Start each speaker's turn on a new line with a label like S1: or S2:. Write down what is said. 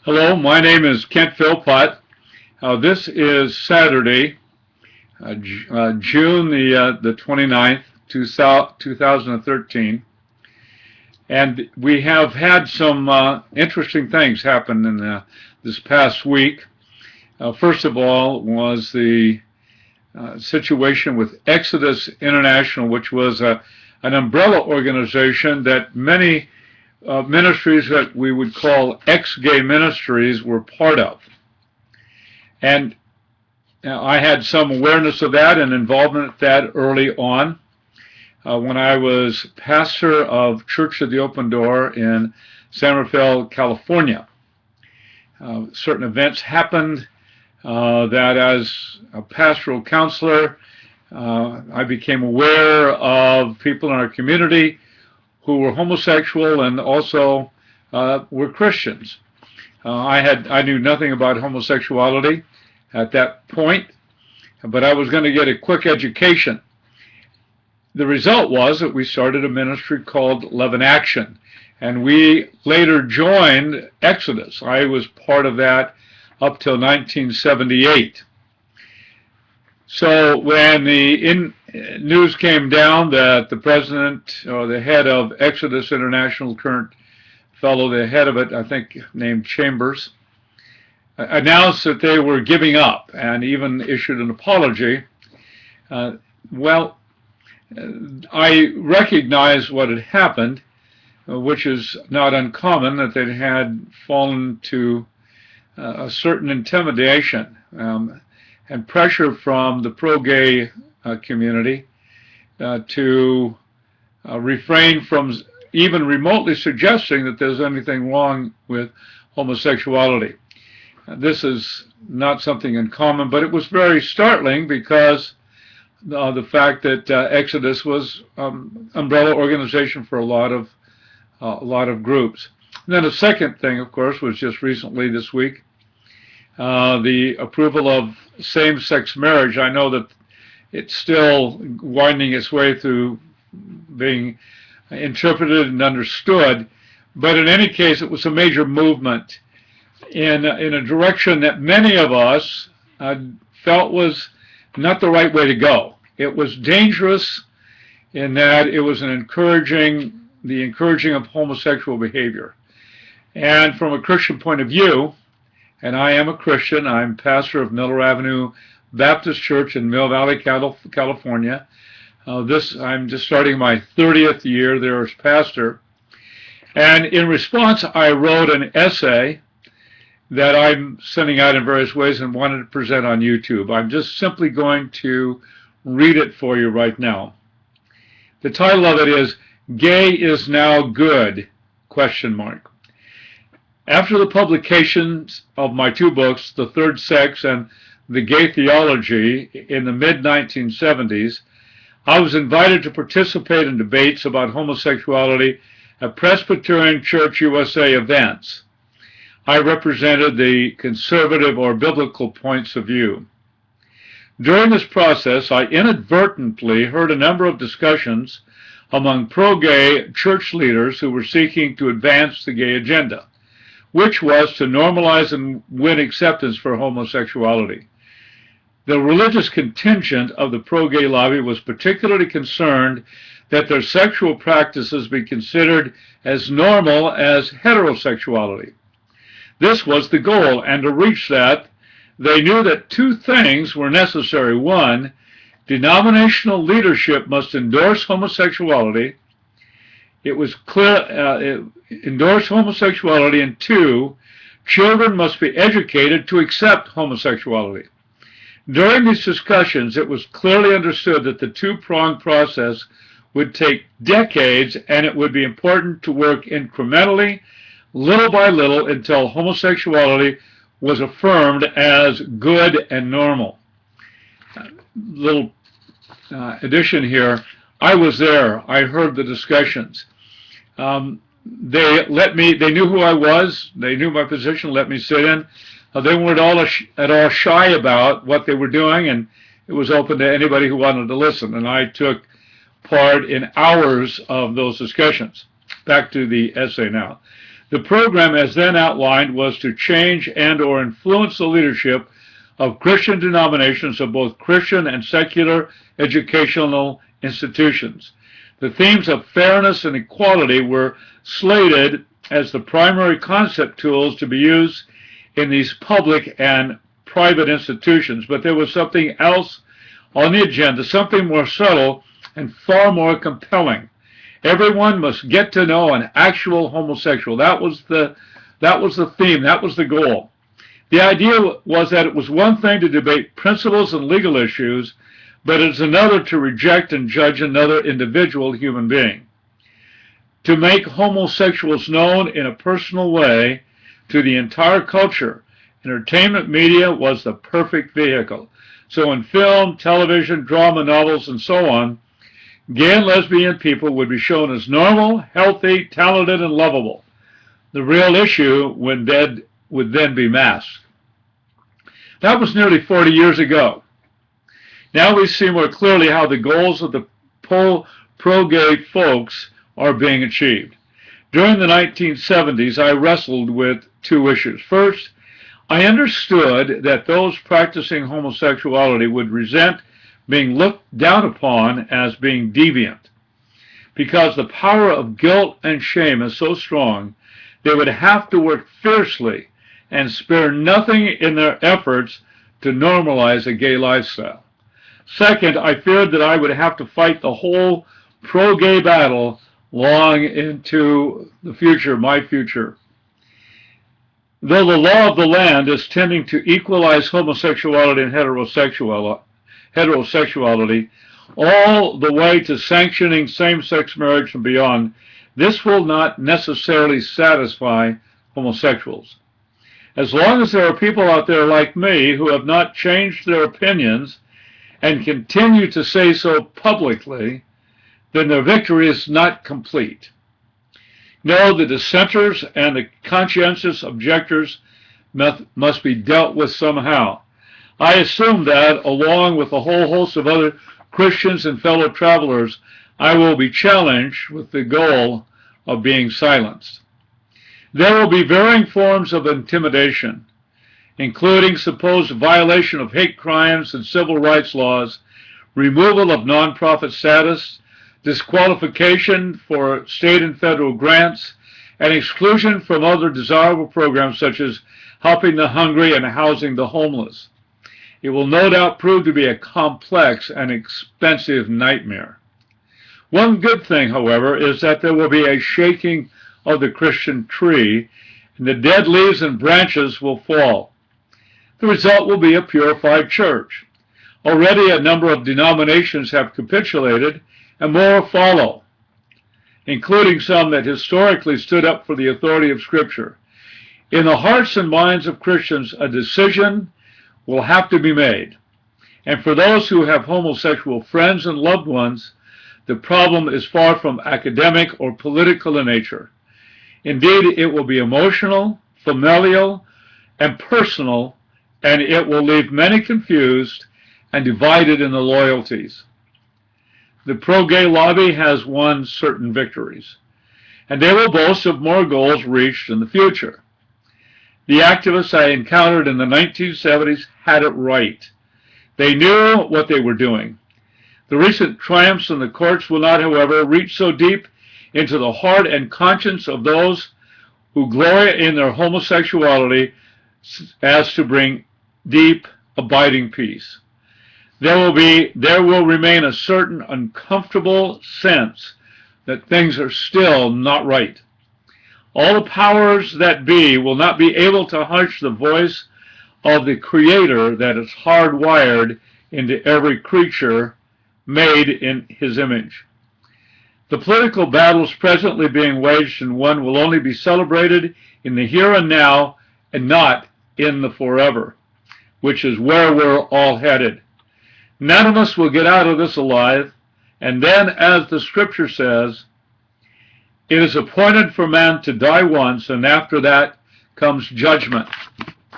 S1: Hello, my name is Kent Philpott. This is Saturday, June the 29th, 2013, and we have had some interesting things happen in this past week. First of all was the situation with Exodus International, which was an umbrella organization that many ministries that we would call ex-gay ministries were part of. And I had some awareness of that and involvement with that early on when I was pastor of Church of the Open Door in San Rafael, California. Certain events happened that as a pastoral counselor, I became aware of people in our community who were homosexual and also were Christians. I knew nothing about homosexuality at that point, but I was going to get a quick education. The result was that we started a ministry called Love in Action, and we later joined Exodus. I was part of that up till 1978. So when the news came down that the president or the head of Exodus International, current fellow, the head of it, I think named Chambers, announced that they were giving up and even issued an apology, I recognized what had happened, which is not uncommon, that they had fallen to a certain intimidation and pressure from the pro-gay community to refrain from even remotely suggesting that there's anything wrong with homosexuality. This is not something uncommon, but it was very startling because the fact that Exodus was umbrella organization for a lot of groups. And then the second thing, of course, was just recently this week, the approval of same-sex marriage. I know that it's still winding its way through being interpreted and understood, but in any case, it was a major movement in a direction that many of us felt was not the right way to go. It was dangerous in that it was the encouraging of homosexual behavior. And from a Christian point of view, and I am a Christian, I'm pastor of Miller Avenue Baptist Church in Mill Valley, California. I'm just starting my 30th year there as pastor. And in response, I wrote an essay that I'm sending out in various ways and wanted to present on YouTube. I'm just simply going to read it for you right now. The title of it is, "Gay is Now Good?" ? After the publications of my two books, The Third Sex and The Gay Theology, in the mid-1970s, I was invited to participate in debates about homosexuality at Presbyterian Church USA events. I represented the conservative or biblical points of view. During this process, I inadvertently heard a number of discussions among pro-gay church leaders who were seeking to advance the gay agenda, which was to normalize and win acceptance for homosexuality. The religious contingent of the pro-gay lobby was particularly concerned that their sexual practices be considered as normal as heterosexuality. This was the goal, and to reach that, they knew that two things were necessary. One, denominational leadership must endorse homosexuality. It was clear, endorse homosexuality, and two, children must be educated to accept homosexuality. During these discussions, it was clearly understood that the two-pronged process would take decades, and it would be important to work incrementally, little by little, until homosexuality was affirmed as good and normal. Little addition here, I was there. I heard the discussions. They knew who I was. They knew my position, let me sit in. They weren't at all shy about what they were doing, and it was open to anybody who wanted to listen. And I took part in hours of those discussions. Back to the essay now. The program as then outlined was to change and or influence the leadership of Christian denominations of both Christian and secular educational institutions. The themes of fairness and equality were slated as the primary concept tools to be used in these public and private institutions, but there was something else on the agenda, something more subtle and far more compelling. Everyone must get to know an actual homosexual. That was the theme, that was the goal. The idea was that it was one thing to debate principles and legal issues, but it's another to reject and judge another individual human being. To make homosexuals known in a personal way to the entire culture, entertainment media was the perfect vehicle. So in film, television, drama, novels, and so on, gay and lesbian people would be shown as normal, healthy, talented, and lovable. The real issue would then be masked. That was nearly 40 years ago. Now we see more clearly how the goals of the pro-gay folks are being achieved. During the 1970s, I wrestled with two issues. First, I understood that those practicing homosexuality would resent being looked down upon as being deviant. Because the power of guilt and shame is so strong, they would have to work fiercely and spare nothing in their efforts to normalize a gay lifestyle. Second, I feared that I would have to fight the whole pro-gay battle long into the future, my future. Though the law of the land is tending to equalize homosexuality and heterosexuality all the way to sanctioning same-sex marriage and beyond, this will not necessarily satisfy homosexuals. As long as there are people out there like me who have not changed their opinions and continue to say so publicly, then their victory is not complete. No, the dissenters and the conscientious objectors must be dealt with somehow. I assume that, along with a whole host of other Christians and fellow travelers, I will be challenged with the goal of being silenced. There will be varying forms of intimidation, including supposed violation of hate crimes and civil rights laws, removal of nonprofit status, disqualification for state and federal grants, and exclusion from other desirable programs such as helping the hungry and housing the homeless. It will no doubt prove to be a complex and expensive nightmare. One good thing, however, is that there will be a shaking of the Christian tree, and the dead leaves and branches will fall. The result will be a purified church. Already a number of denominations have capitulated, and more follow, including some that historically stood up for the authority of Scripture. In the hearts and minds of Christians, a decision will have to be made. And for those who have homosexual friends and loved ones, the problem is far from academic or political in nature. Indeed, it will be emotional, familial, and personal, and it will leave many confused and divided in the loyalties. The pro-gay lobby has won certain victories, and they will boast of more goals reached in the future. The activists I encountered in the 1970s had it right. They knew what they were doing. The recent triumphs in the courts will not, however, reach so deep into the heart and conscience of those who glory in their homosexuality as to bring deep, abiding peace. There will remain a certain uncomfortable sense that things are still not right. All the powers that be will not be able to hush the voice of the Creator that is hardwired into every creature made in His image. The political battles presently being waged in one will only be celebrated in the here and now and not in the forever, which is where we're all headed. None of us will get out of this alive, and then, as the Scripture says, it is appointed for man to die once, and after that comes judgment.